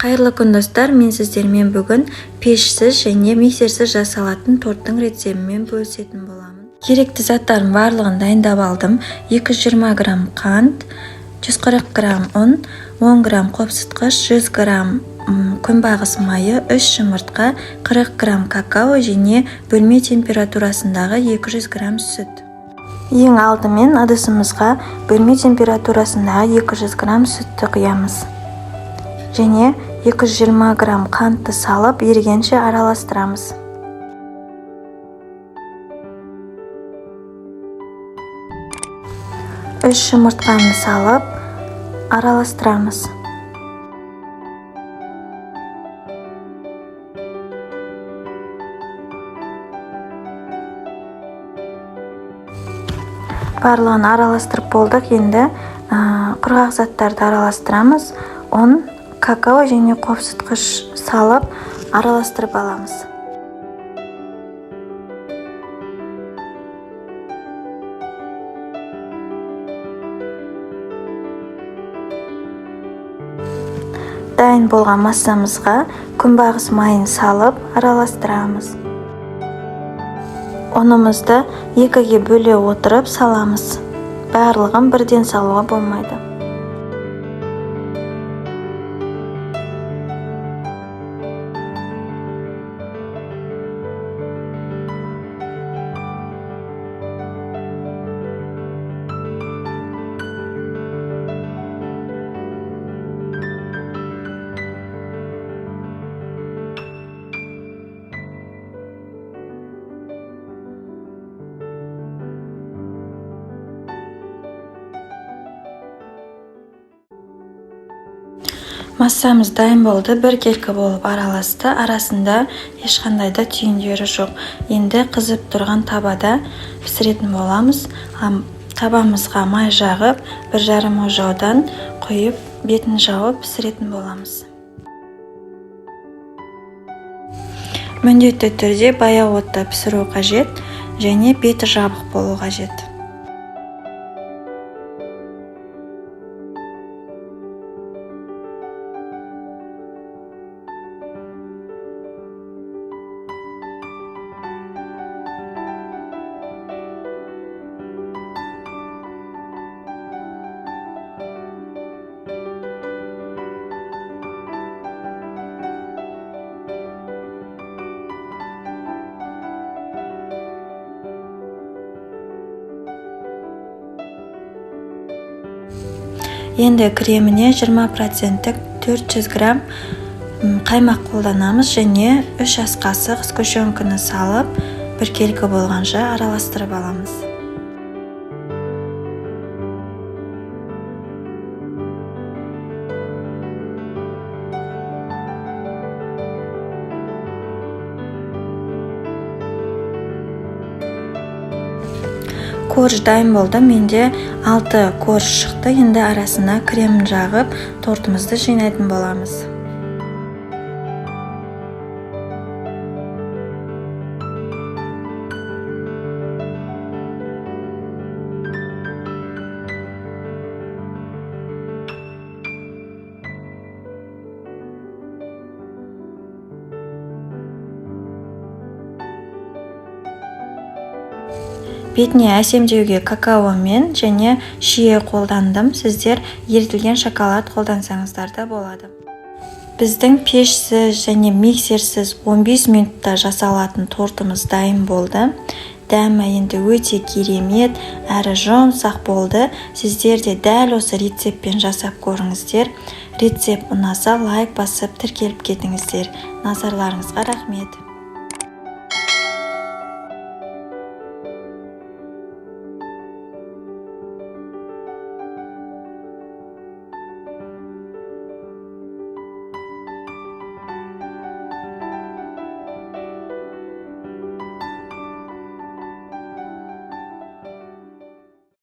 Қайырлы күн достар, мен сіздермен бүгін пешсіз және миксерсіз жасалатын торттың рецептімен бөлісетін боламын. Керекті заттардың барлығын дайындап алдым. 220 грамм қант, 140 грамм ұн, 10 грамм қопсытқыш, 100 грамм күнбағыс майы, 3 жұмыртқа, 40 грамм какао және бөлме температурасындағы 200 грамм сүт. Ең алдымен ыдысымызға бөлме температурасындағы 200 грамм сүтті құямыз. Және 220 грамм қантты салып, ерігенше араластырамыз. Үш жұмыртқаны салып, араластырамыз. Барлығын араластырып болдық. Енді құрғақ заттарды араластырамыз. Ұн, какао және қопсытқыш салып араластырып аламыз. Дайын болған массамызға күнбағыс майын салып араластырамыз. Ұнымызды екіге бөле отырып саламыз. Барлығын бірден салуға болмайды. Массамыз дайын болды, бір келкі болып араласты. Арасында ешқандай да түйіндері жоқ. Енді қызып тұрған табада пісіретін боламыз. Табамызға май жағып, 1,5 ожаудан құйып, бетін жауып пісіретін боламыз. Міндетті түрде баяу отта пісіру қажет және беті жабық болу қажет. Енді креміне 20% 400 грамм қаймақ қолданамыз және 3 ас қасық сгущенканы салып, бір келкі болғанша араластырып аламыз. Корж дайын болды. Менде 6 корж шықты. Енді арасына кремін жағып, тортымызды жинайтын боламыз. Бетіне әсемдеуге какаомен және шие қолдандым. Сіздер ерітілген шоколад қолдансаңыздар да болады. Біздің пешсіз және миксерсіз 15 минутта жасалатын тортымыз дайын болды. Дәмі енді өте керемет, әрі жұмсақ болды. Сіздер де дәл осы рецептпен жасап көріңіздер. Рецепт ұнаса лайк басып тіркеліп кетіңіздер. Назарларыңызға рахмет.